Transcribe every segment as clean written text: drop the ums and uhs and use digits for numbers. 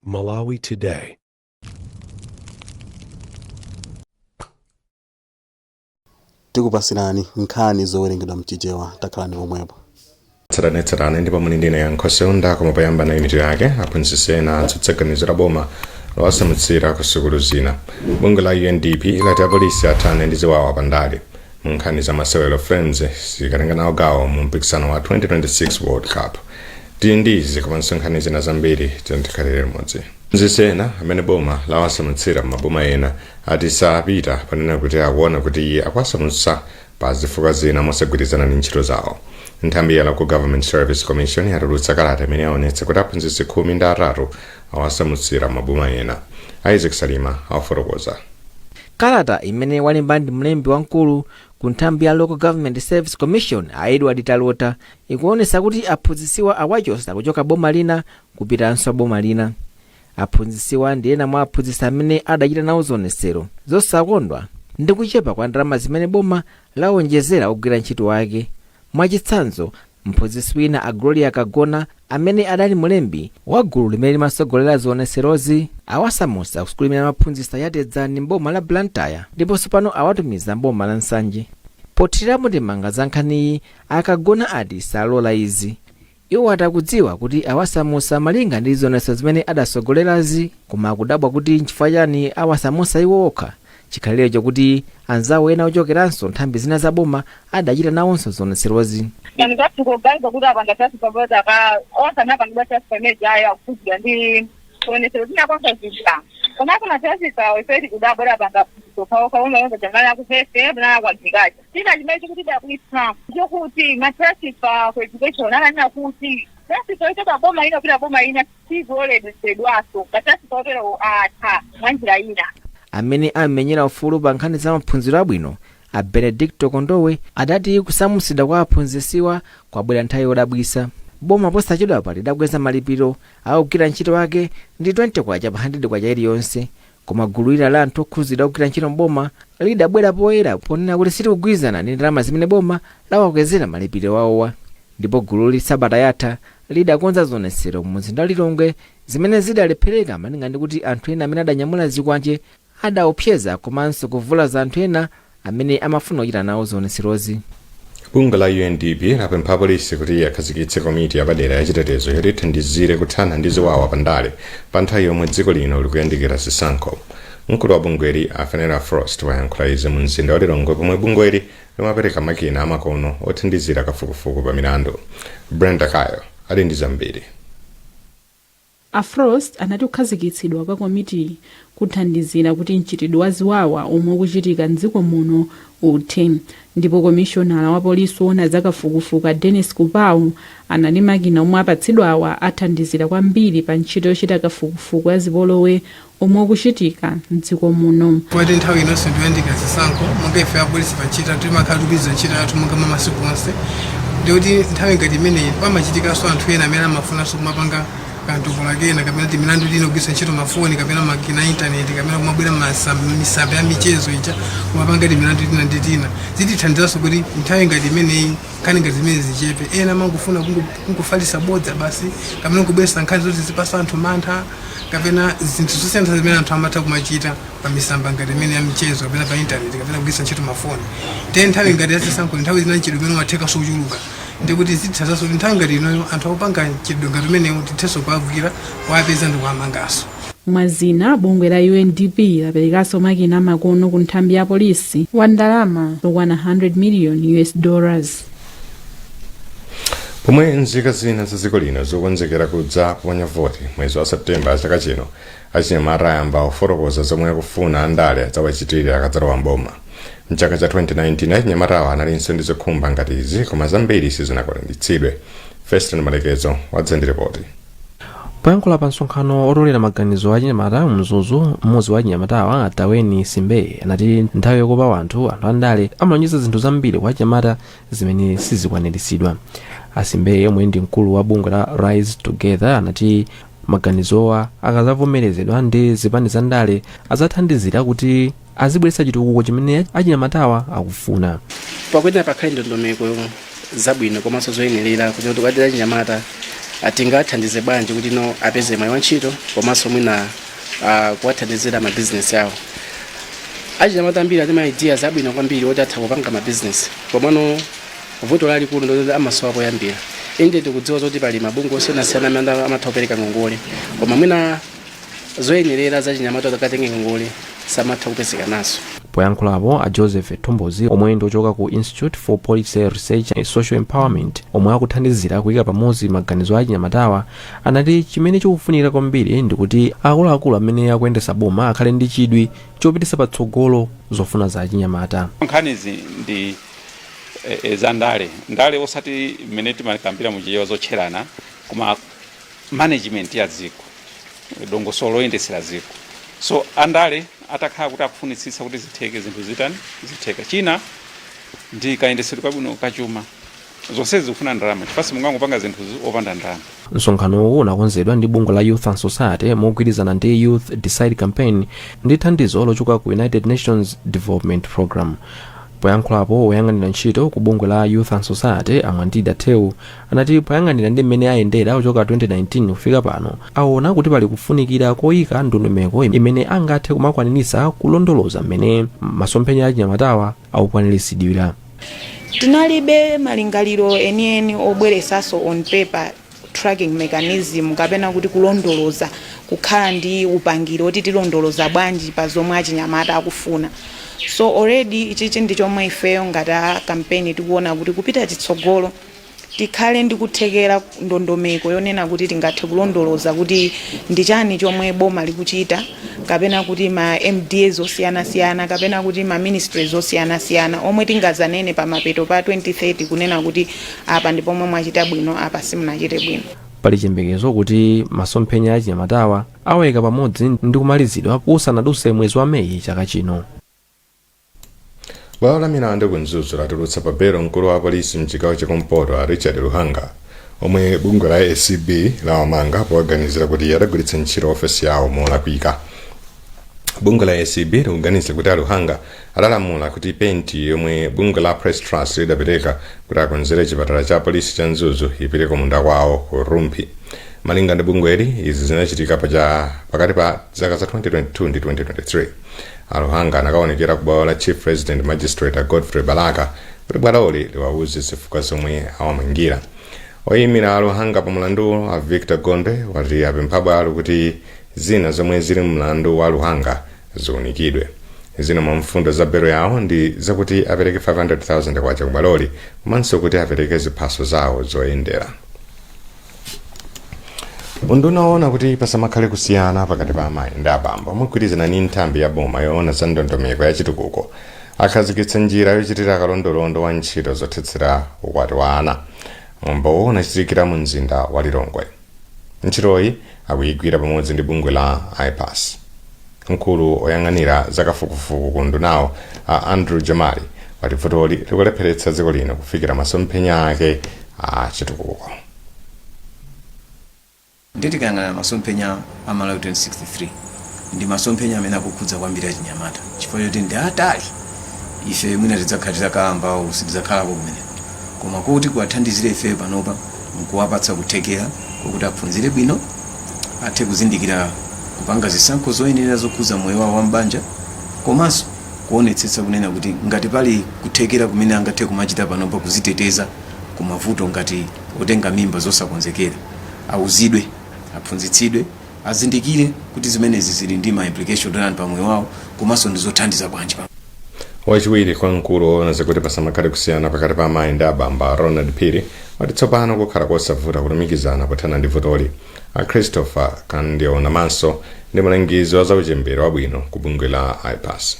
Malawi Today. Tikupasirani nkhani zowerengedwa mchichewa takhalani pomwepo. Tsatanetsatane ndipo muli ndine yankhoseunda kumapayamba na imitu yake aphunzitsi ena atsotsegamizo boma lowasamutsira ku sukulu zina. Bungwe la UNDP lati apolisi athane ndi ziwawa pandale mu nkhani za masewero Friends zikatenga nawo gawo mu mpikisano wa 2026 World Cup. Ndizi komanso nkhani zina zambiri tikhalire limodzi. Aphunzitsi ena amene boma lawasamutsira maboma ena ati sapita panena kuti akuona kuti iye akwasamutsa pa zifukwa zina mosagwirizana ndi ntchito zawo. Nthambi ya Local Government Service Commission yatulutsa kalata imene yaonetsa kuti aphunzitsi 13 awasamutsira maboma ena. Isaac Salima afotokoza. Kalata imene walemba ndi mlembi wamkulu ku nthambi ya Local Government Service Commission Edward Talota ikuonesa kuti aphunzitsiwa awachosa kuchoka boma lina kupitanso boma lina. Aphunzitsiwa ndi ena mwa aphunzitsi amene adachita nawo zionesero zosakondwa ndi kuchepa kwa ndalama zimene boma lawonjezera ogwira ntchito wake. Mwachitsanzo, mphunzitsi wina a Gloria Kagona amene adali mulembi wa gulu limene limasogolera zioneserozi awasamutsa ku sukulu imene amaphunzitsa yatedzani mboma la Blantyre ndiponso pano awatumiza mboma la Nsanje. Pothiramo ndemanga za nkhaniyi, Akagona ati salola izi. Iwo atakudziwa kuti awasamutsa malinga ndi zioneso zimene adasogolerazi, koma akudabwa kuti nchifukwa chani awasamutsa iwo okha. Chikhalire chokuti anzawo ena ochokeranso nthambi zina za boma adachita nawonso zioneserozi. Amene amenyera ufulu pa nkhani za maphunziro abwino a Benedicto Kondowe adati kusamutsidwa kwa aphunzitsiwa kwabwera nthawi yodabwitsa. Boma posachedwa pa lidakweza malipiro ogwira ntchito wake ndi 20 kwacha pa 100 kwacha iliyonse, koma gulu lina la anthu okhuzidwa ogwira ntchito mboma lidabwera poyera ponena kuti silikugwirizana ndi ndalama zimene boma lawakwezera malipiro wawowa. Ndipo gulu sabata yatha lidakonza zionesero mu mzinda Lilongwe zimene zidalephereka malinga ndi kuti anthu ena amene adanyamula zikwanje adaopseza komanso kuvula za anthu ena amene amafuna kuchita nawo zioneserozi. Bungwe la UNDP lapempha apolisi kuti akhazikitse komiti yapadera yachitetezo yoti ithandizire kuthana ndi ziwawa pandale pa nthawi yomwe dziko lino likuyandikira zisankho. Mkulu wa bungweli Afanera Frost wayankhula izi mu mzinda wa Lilongwe pomwe bungweli limapereka makina amakono othandizira kafukufuku pa milandu. Brenda Kayo ali ndi zambiri. A Frost anati kukhazikitsidwa kwa komiti kuthandizira kuti mchitidwe wa ziwawa omwe ukuchitika mdziko muno uthe. Ndipo komishonala wa polisi woona zakafukufuku Dennis Kupau anati makina omwe apatsidwawa athandizira kwambiri pa ntchito yochita kafukufuku ya zipolowe omwe ukuchitika mdziko muno. Kwati nthawi inonse ndiyandika zisankho monga ife apolisi pachita timakhala tubiza ntchito yathu monga masiku onse. Ndikuti nthawi ngati imeneyi pamachitikanso anthu ena amene amafunanso kumapanga kanthu kulakena kapena milandu lino kugwiritsa ntchito mafoni kapena makina intaneti kapena kumabwera misambi ya michezo ija kumapanga milandu ina ndi ina. Zitithandizanso kuti nthawi ngati imeneyi nkhani ngati zimene zichepe. Ena amangofuna kungofalitsa bodza basi kapena kubweretsa nkhani zoti zipatsa anthu mantha kapena zinthu zosiyana zimene anthu amatha kumachita pa misamba ngati imene ya michezo kapena pa intaneti kapena kugwiritsa ntchito mafoni. Nthawi ngati yazisankho nthawi zina mchitidwe umene umathekanso kuchuluka. Ndikuti zitithandizanso kuti nthawi ngati inoyo anthu akupanga mchitidwe ngati umenewu tithenso kuwavukira wapeza ndi kuwamanganso. Mwazina bungwe la UNDP laperekanso makina amakono ku nthambi ya polisi wa ndalama zokwana $100 million. Pomwe nzika zina za dziko lino zokonzekera kudza kuponya voti mwezi wa Septemba chaka chino, achinyamata ayamba kufotokoza zomwe akufuna andale adzawachitire akadzalowa mboma. Mchaka cha 2019 achinyamatawa analinso ndi zokhumba ngati izi koma zambiri sizinakwaniritsidwe. Feston Malekezo wadza ndi ripoti. Poyankhula pa msonkhano otolera maganizo achinyamata mzuzu, mmodzi wa achinyamatawa Ataweni Simbe anati nthawi yokopa anthu andale amalonjeza zinthu zambiri kwa achinyamata zimene sizikwaniritsidwa. Asimbe yomwe ndi mkulu wa bungwe la Rise Together anati maganizowa akazavomerezedwa ndi zipani za ndale adzathandizira kuti azibweretsa chitukuko chimene achinyamatawa akufuna. Pakuti pakhale ndondomeko zabwino komanso zoyenerera kuti achinyamata tingathandize bwanji kuti no apeze mwayi wa ntchito komanso mwina kuwathandizira mabizinesi awo. Achinyamata ambiri ati ma ideas abwino kwambiri oti atha kupanga mabizinesi komano vuto lalikulu ndoti amasowa poyambira. Inde tikudziwa zoti pali mabungwe osiyanasiyana amene amatha kupereka ngongole koma mwina zoyenerera za chinyamata zakatenge ngongole samatha kupezeka naso. Poyankhulapo a Joseph Thombozi omwe ndi ochoka ku Institute for Policy Research and Social Empowerment omwe akuthandizira kuyika pamodzi maganizo a chinyamatawa anati chimene chikufunika kwambiri ndikuti akuluakulu amene akuyendesa boma akhale ndi chidwi chopitisa patsogolo zofuna za chinyamata. Nkhanizi ndi za ndale osati mmene timakambira muchiyewa zotcherana koma management ya dziko dongosolo loyendesera dziko. So andale atakhala kuti akufunitsitsa kuti zitheke zinthu zitani zitheka. China ndi kayendesedwe kabwino kachuma zonse zikufuna ndalama chifasi mungangopanga zinthu opanda ndalama. Msonkhanowu unakonzedwa ndi bungwe la Youth and Society mogwirizana ndi Youth Decide Campaign ndi thandizo lochoka ku United Nations Development Program. Poyankhulapo woyang'anira ntchito ku bungwe la Youth and Society Amandida Teu anati poyang'anira ndi mmene ayendera kuchoka 2019 kufika pano aona kuti pali kufunikira koyika ndondomeko imene angathe kumakwanirisa kulondoloza mmene masomphenya a chinyamatawa akukwaniritsidwira. Tinalibe malingaliro enieni obweresaso on paper tracking mechanism kapena kuti kulondoloza kukhala ndi upangiro oti tilondoloza bwanji pa zomwe achinyamata akufuna. So already ichichi ndi chomwe ifeyo ngati campaign tikuona kuti kupita chitsogolo tikhale ndi kuthekera ndondomeko yonena kuti tingathe kulondoloza kuti ndi chani chomwe boma likuchita kapena kuti ma MDAs osiyana-siyana kapena kuti ma ministries osiyana-siyana omwe tingazanene pa mapeto pa 2030 kunena kuti apa ndi pomwe mwachita bwino apa simunachite bwino. Pali chiyembekezo kuti masomphenya a chinyamatawa aweka pamodzi ndi kumalizidwa kusanadutse mwezi wa Meyi chaka chino. Bwalo la milandu kunzuzu latulutsa pa belo mkulu wa polisi mchigawo chakumpoto Richard Luhanga omwe bungwe la ACB lawamanga powaganizira kuti adagwiritsa ntchito ofesi yawo molakwika. Bungwe la ACB likuganiza kuti Luhanga adalamula kuti penti yomwe bungwe la Press Trust lidapereka kuti akonzere chipatala cha polisi cha Nzuzu ipite kumunda kwawo ku Rumpi. Malinga ndi bungweli izi zinachitika pakati pa zaka za 2022 ndi 2023. Luhanga anakaonekera ku bwalo la Chief Resident Magistrate Godfrey Balaka kuti bwaloli liwauze zifukwa zomwe awamangira. Oyimira Luhanga pa mulandu a Victor Gonde wati apempha bwalo kuti zina zomwe zili mlandu wa Luhanga ziunikidwe. Zina mwa mfundo za belo yawo ndi zakuti apereke 500,000 kwacha ku bwaloli komanso kuti apereke ziphaso zawo zoyendera. Undunaona kuti pasamakhale kusiyana pakati pa amayi ndi abambo mogwirizana ndi nthambi ya boma yoona za ndondomeko ya chitukuko akhazikitsa njira yochitira kalondolondo wa ntchito zothetsera ukwati wa ana. Mwambowo unachitikira mu mzinda wa Lilongwe. Ntchitoyi akuyigwira pamodzi ndi bungwe la IPAS. Mkulu oyang'anira zakafukufuku ku ndunawo Andrew Jamali wati vutoli likulepheretsa dziko lino kufikira masomphenya ake a chitukuko. Nditikangana masomphenya a Malawi 2063 ndi masomphenya amene akukhudza kwambiri achinyamata chifukwa choti ndi atali ife mwina tidzakhalira kamba usidzakhalako kumene koma kuti kuwathandizire ife panopa nkuwapatsa kuthekera kokuti aphunzire bwino athe kuzindikira kupanga zisankho zoyenera zokhudza moyo wawo wambanja komanso kuonetsetsa kunena kuti ngati pali kuthekera kumene angathe kumachita panopa kuziteteza ku mavuto ngati otenga mimba zosakonzekera auzidwe aphunzitsidwe azindikire kuti zimenezi zili ndi ma implication donani pa moyo wawo komanso ndizothandiza bwanji. Wachiwiri kwa mkulu woona zakuti pasamakhale kusiyana pakati pa amayi ndi abambo Ronald Phiri wati tsopano kukhala kosavuta kulumikizana pothana ndi vutoli. Christopher Kandiona manso ndi mulangizi wa zauchembere wabwino ku bungwe la IPAS.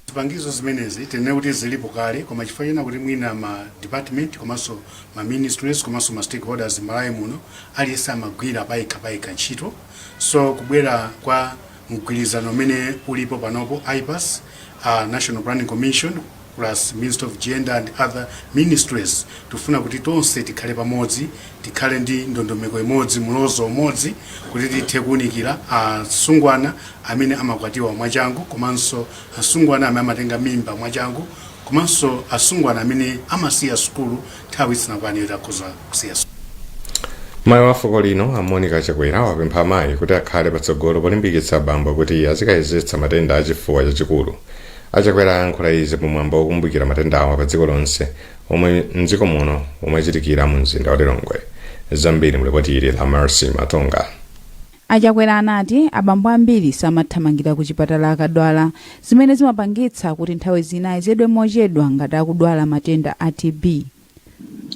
Zipangizo zimenezi tinene kuti zilipo kale koma chifukwa china kuti mwina ma department komanso ma ministries komanso ma stakeholders Malawi muno aliyense amagwira payekha ntchito. So kubwera kwa mgwirizano umene ulipo panopo IPAS, National Planning Commission plus Ministry of Gender and other ministries tufuna kuti tonse tikhale pamodzi tikhale ndi ndondomeko imodzi mulozo umodzi kuti tithe kuunikira asungwana amene amakwatiwa mwachangu komanso asungwana amene amatenga mimba mwachangu komanso asungwana amene amasiya sukulu nthawi isanakwane akhoza kusiya. mayi wa fuko lino Monica Chakwera wapempha amayi kuti akhale patsogolo polimbikitsa abambo kuti azikayezetsa matenda achifuwa chachikulu. Achakwera ayankhula izi pomwambo wokumbukira matenda awa pa dziko lonse omwe mdziko muno omwe achitikira mu mzinda wa Lilongwe. Zambiri mlipoti la Mercy Matonga. Achakwera anati abambo ambiri samathamangira ku chipatala akadwala, zimene zimapangitsa kuti nthawi zina ayezedwe mochedwa ngati akudwala matenda a TB.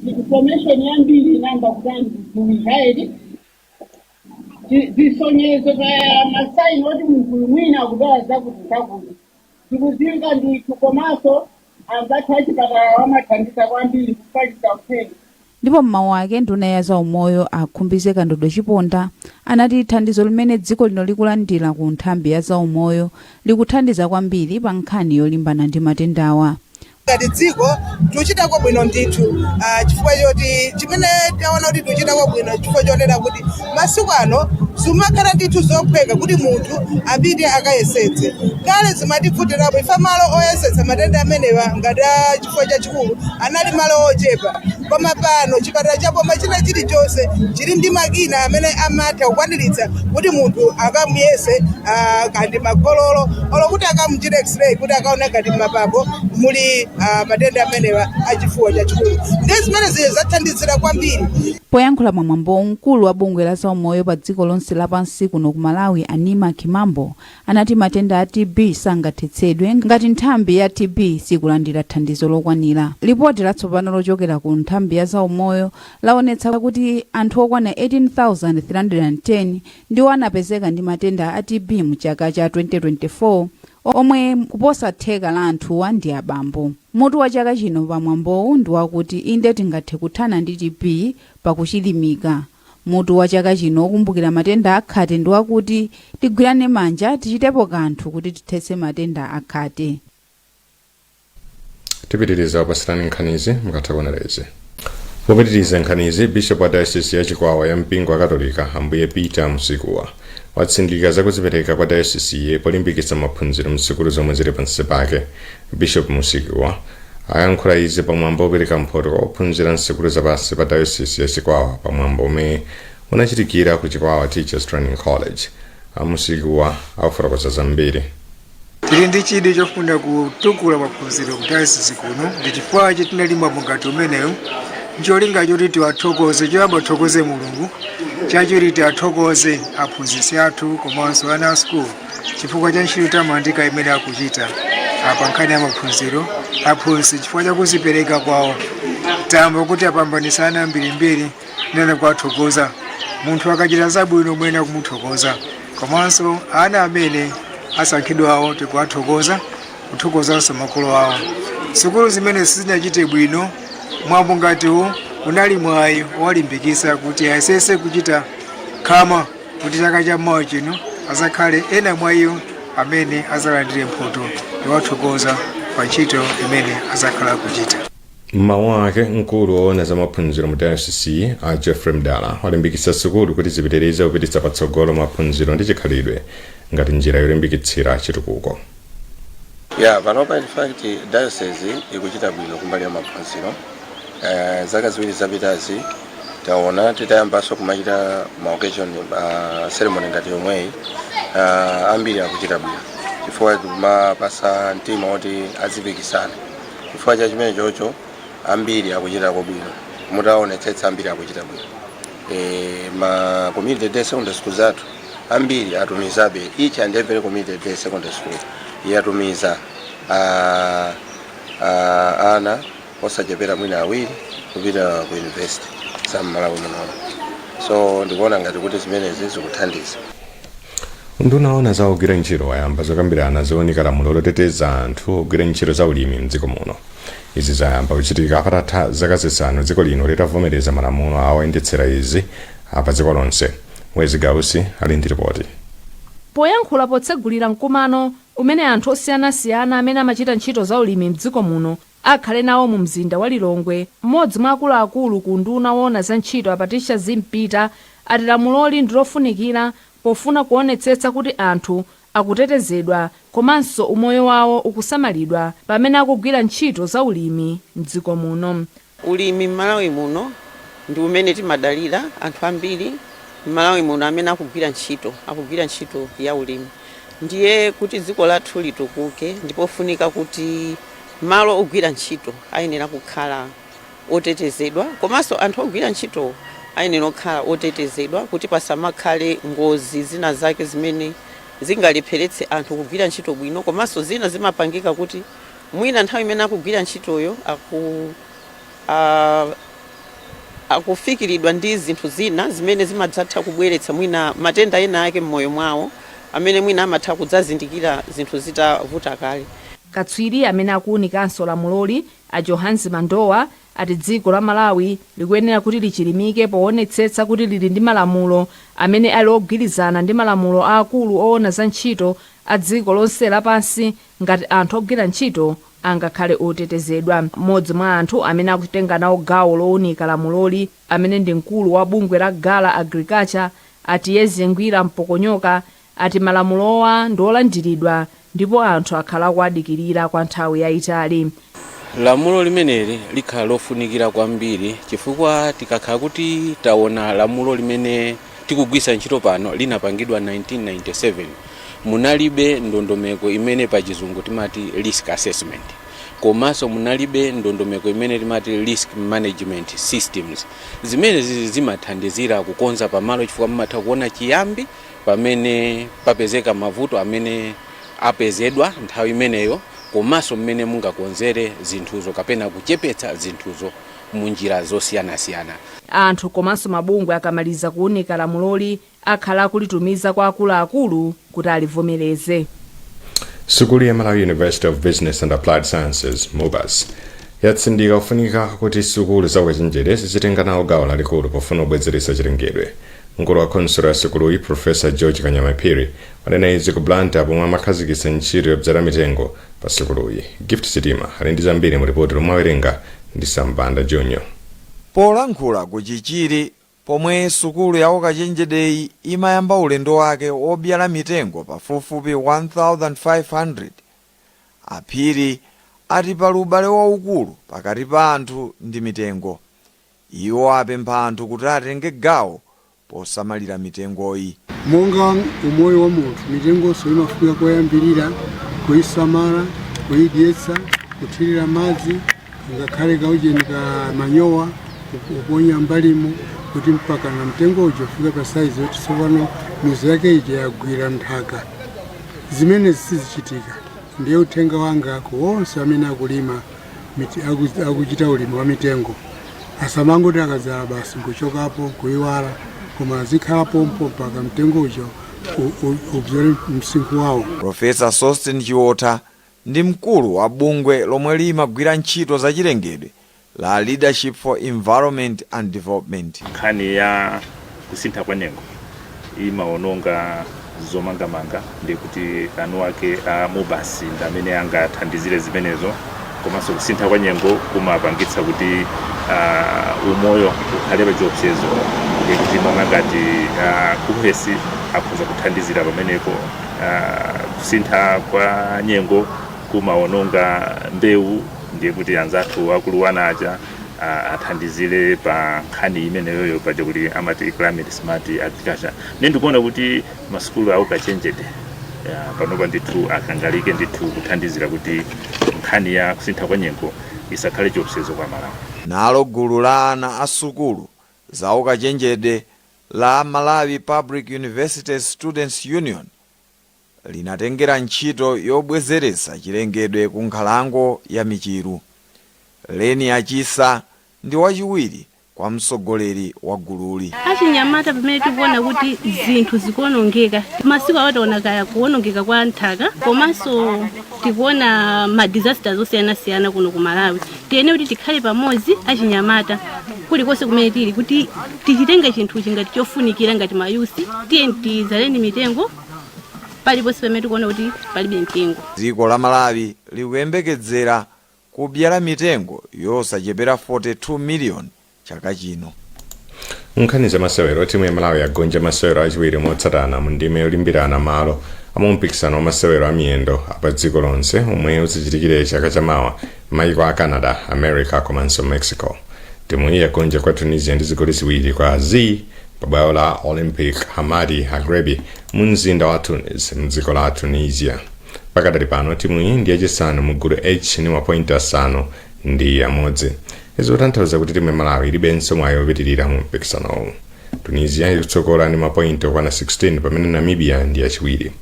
Information yambiri inamba kutanzi kumihaidi zisonyezo kaya masaini oti munthu mwina akudwala zakuti tikudziwika ndithu komanso anzathu achipatala amathandiza kwambiri kufalitsa uthenga. Ndipo mmawu ake nduna ya zaumoyo akhumbise Kandodo Chiponda anati thandizo limene dziko lino likulandira ku nthambi ya zaumoyo likuthandiza kwambiri pa nkhani yolimbana ndi matendawa. Ngati dziko tuchitako bwino ndithu chifukwa choti chimene taona kuti tuchitako bwino chifukwa chonena kuti masiku ano zimakhala ndithu zophweka kuti munthu apite akayesetse. Kale zimatifutirapo ifa malo oyesetsa matenda amenewa ngati chifukwa chachikulu anali malo ochepa. Koma pano chipatala chapo machina chilichonse chili ndi makina amene amatha kukwaniritsa kuti munthu akamuyese kandi magololo olo kuti akamuchite x-ray kuti akaone ngati mapapo muli matenda amenewa achifuwa chachikulu. Ndi zimene zathandizira kwambiri. Poyankhula mwambo mkulu wa bungwe la zaumoyo pa dziko lonse lapansi kuno ku Malawi Anima Kimambo anati matenda a TB sangathetsedwe ngati nthambi ya TB sikulandira thandizo lokwanira. Ripoti latsopano lochokera ku nthambi ya zaumoyo laonetsa kuti anthu okwana 18,310 ndiwo anapezeka ndi matenda a TB mu chaka cha 2024, omwe kuposa theka la anthuwa ndi abambo. Mutu wa chaka chino pamwambowu ndi wakuti inde tingathe kuthana ndi TB pakuchilimika. Mutu wa chaka chino okumbukira matenda akhate ndi wakuti tigwirane manja tichitepo kanthu kuti tithetse matenda akhate. Tipitiriza kupasirani nkhanizi mukatha kuonerezi. Popitiriza nkhanizi, Bishop wa Diocese ya Chikwawa ya mpingo wa Katolika Ambuye Peter Musikuwa watsindika za kudzipereka kwa diocese iye polimbikitsa maphunziro msukulu zomwe zili pansi pake. Bishop Musikuwa ayankhula izi pamwambo wopereka mphoto kwa ophunzira msukulu zapansi pa diocese ya Chikwawa pamwambo omwe unachitikira ku Chikwawa Teachers Training College. Musikuwa akufotokoza zambiri. Tili ndi chidwi chofuna kutukula maphunziro ku diocese kuno ndi chifukwa tinalimbwa mungati umeneyo ncholinga choti tiwathokoze choyamba tithokoze Mulungu, chachiwiri tiwathokoze aphunzitsi athu komanso ana a school chifukwa cha ntchito tamandika imene akuchita pa nkhani ya maphunziro aphunzitsi chifukwa cha kuzipereka kwawo. Tayamba kuti apambanisana mbirimbiri nene kuwathokoza. Munthu akachita zabwino mwena kumuthokoza, komanso ana amene asankhidwawo tikuwathokoza, kuthokozanso makolo awo. Sukulu zimene sizinachite bwino mwambo ngatiwo unali mwayi walimbikisa kuti ayesese kuchita khama kuti chaka cha mawa chino azakhale ena mwayiwo amene azalandire mphoto ndiwathokoza pa ntchito imene azakhala kuchita. Mmawu ake mkulu woona za maphunziro mu diocese a Jeffrey Mdala walimbikitsa sukulu kuti zipitirize kupititsa patsogolo maphunziro ndi chikhalidwe ngati njira yolimbikitsira chitukuko. Panopa in fact diocese ikuchita bwino kumbali ya maphunziro. Zaka ziwiri zapitazi taona titayambanso kumachita maoccasion ceremony ngati yomweyi ambiri akuchita bwino chifukwa kumapasa mtima woti azipikisana. Chifukwa cha chimene chocho ambiri akuchitako bwino, mutaonetsetsa ambiri akuchita bwino. Ma community day secondary school zathu ambiri atumizabe each and every community day secondary school yatumiza ana osachepera mwina awiri kupita ku university za Malawi muno. So ndikuona ngati kuti zimenezi zikuthandiza. Ndunaona za ogwira ntchito ayamba zokambirana zooneka lamulo loteteza anthu ogwira ntchito za ulimi mdziko muno. Izi zayamba kuchitika patatha zaka zisanu dziko lino litavomereza malamulo awoyendetsera izi pa dziko lonse. Mwezi Gausi ali ndi ripoti. Poyankhula potsegulira mkumano umene anthu osiyanasiyana amene amachita ntchito za ulimi mdziko muno akhale nawo mu mzinda wa Lilongwe, mmodzi mwa akuluakulu ku nduna woona za ntchito Patricia Zimpita ati lamuloli ndilofunikira pofuna kuonetsetsa kuti anthu akutetezedwa komanso umoyo wawo ukusamalidwa pamene akugwira ntchito za ulimi mdziko muno. Ulimi Malawi muno ndi umene timadalira anthu ambiri Malawi muno amene akugwira ntchito ya ulimi. Ndiye kuti dziko lathu litukuke ndipo funika kuti malo ogwira ntchito ayenera kukhala otetezedwa, komanso anthu ogwira ntchito ayenera kukhala otetezedwa kuti pasamakhale ngozi zina zake zimene zingalepheretse anthu kugwira ntchito bwino, komanso zina zimapangika kuti mwina nthawi imene akugwira ntchitoyo akufikiridwa ndi zinthu zina zimene zimadzatha kubweretsa mwina matenda ena ake mmoyo mwawo amene mwina amatha kudzazindikira zinthu zitavuta kale. Katswiri amene akuwunikanso lamuloli a Johansi Mandowa ati dziko la Malawi likuyenera kuti lichilimike poonetsetsa kuti lili ndi malamulo amene ali ogwirizana ndi malamulo aakulu oona za ntchito a dziko lonse lapansi ngati anthu ogwira ntchito angakhale otetezedwa. Mmodzi mwa anthu amene akutenga nawo gawo lowunika lamuloli amene ndi mkulu wa bungwe la Gala Agriculture ati Yezengwira Mpokonyoka ati malamulowa ndi olandiridwa ndipo anthu akhala kuadikirira kwa nthawi yayitali. Lamulo limeneli likhala lofunikira kwambiri chifukwa tikakhala kuti taona lamulo limene tikugwisa ntchito pano linapangidwa 1997 munalibe ndondomeko imene pa chizungu timati risk assessment, komanso munalibe ndondomeko imene timati risk management systems zimene zimathandizira kukonza pamalo chifukwa mumatha kuona chiyambi pamene papezeka mavuto amene apezedwa nthawi imeneyo, komanso mmene mungakonzere zinthuzo kapena kuchepetsa zinthuzo munjira zosiyanasiyana. Anthu komanso mabungwe akamaliza kuwunika lamuloli akhala akulitumiza kwa akuluakulu kuti alivomereze. Sukulu ya Malawi University of Business and Applied Sciences MUBAS yatsindika kufunika kuti sukulu za ukachenjede zichitenga nawo gawo lalikulu pofuna kubwezeretsa chilengedwe. Mkulu wa konsolo ya sukuluyi Professor George Kanyamapiri wanena izi ku Blantyre pomwe amakhazikitsa ntchito yodzala mitengo pa sukuluyi. Gift Sitima ali ndi zambiri mu ripoti lomwe awerenga ndi Sambanda Jonyo. Polankhula ku Chichiri pomwe sukulu ya ukachenjedeyi imayamba ulendo wake obyala mitengo pafupifupi 1500, Aphiri ati pali ubale waukulu pakati pa anthu ndi mitengo. Iwo apempha anthu kuti atenge gawo posamalira mitengoyi. Monga umoyo wa munthu, mitengonso imafunika koyambirira kuyisamala, kuyidyetsa, kuthirira madzi, ngakhale kaucheni ka manyowa kuponya mbalimo kuti mpaka na mtengo uja ufika pa saizi yoti tsopano mizu yake ija yagwira nthaka. Zimene sizichitika. Ndiye uthenga wanga ku onse amene akulima akuchita ulimi wa mitengo. Asamangoti akadzala basi nkuchokapo kuyiwala, koma azikhalapo mpaka mtengo uja ubzere msinkhu wawo. Professor Sostin Chiwota ndi mkulu wa bungwe lomwe limagwira ntchito za chilengedwe la Leadership for Environment and Development. Nkhani ya kusintha kwa nyengo imaononga zomangamanga ndi kuti anu ake a MUBAS ndi amene angathandizire zimenezo, komanso kusintha kwa nyengo kumapangitsa kuti umoyo ukhale pa chiopsezo, ndi kuti monga ngati kuhesi akhoza kuthandizira pamenepo. Kusintha kwa nyengo kumaononga mbewu, ndiye kuti anzathu akuluwana aja athandizire pa nkhani imeneyoyo paja kuti amati climate smart agriculture. Ndikuona kuti masukulu aukachenjede panopa ndithu akangalike ndithu kuthandizira kuti nkhani ya kusintha kwa nyengo isakhale chiopsezo kwa Malawi. Nalo gulu la ana asukulu za ukachenjede la Malawi Public University Students Union linatengera ntchito yobwezeretsa chilengedwe ku nkhalango ya Michiru. Leni Achisa ndi wachiwiri kwa mtsogoleri wa gululi. Achinyamata pamene tikuona kuti zinthu zikuonongeka, masiku awataona kaya kuonongeka kwa nthaka, komanso tikuona madisasters osiyanasiyana kuno ku Malawi. Tiyene kuti tikhale pamodzi achinyamata kulikonse kumene tili kuti tichitenge chinthu chingati chofunikira ngati mayusi, tiye tizaleni mitengo paliponse pamene tikuona kuti palibe mitengo. Dziko la Malawi likuyembekezera kubyala mitengo yosachepera 42 miliyoni chaka chino. Nkhani za masewero, timu ya Malawi yagonja masewero achiwiri motsatana mu ndime yolimbirana malo amumpikisano wa masewero amiyendo apa dziko lonse omwe uzichitikire chaka chamawa m'mayiko a Canada, America komanso Mexico. timu iyi yagonja kwa Tunisia ndi zigoli ziwiri kwa Z pabwalo la Olympic Hamadi Hagrebi mu mzinda wa Tunis mdziko la Tunisia. Pakadali pano timu iyi ndi yachisanu mu gulu H ndi mapointi asanu ndi amodzi. Izi kutanthauza kuti timu ya Malawi ilibenso mwayi wopitirira mu mpikisanowu. Tunisia ikutsogola ndi mapointi okwana 16 pamene Namibia ndi yachiwiri.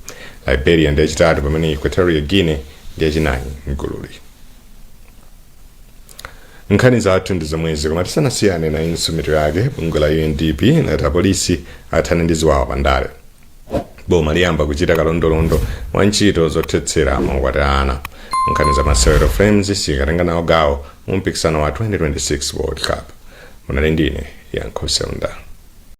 Liberia ndi yachitatu pamene Equatorial Guinea ndi yachinayi mgululi. Nkhani zathu ndi zomwezi koma tisanasiyane na insumito yake bungwe la UNDP lati apolisi athana ndi ziwawa pandale. Boma liyamba kuchita kalondolondo wa ntchito zothetsera maukwati a ana. Nkhani za masewero Frames sikatenga nawo gawo mu mpikisano wa 2026 World Cup. Munali ndine Yankho Seunda.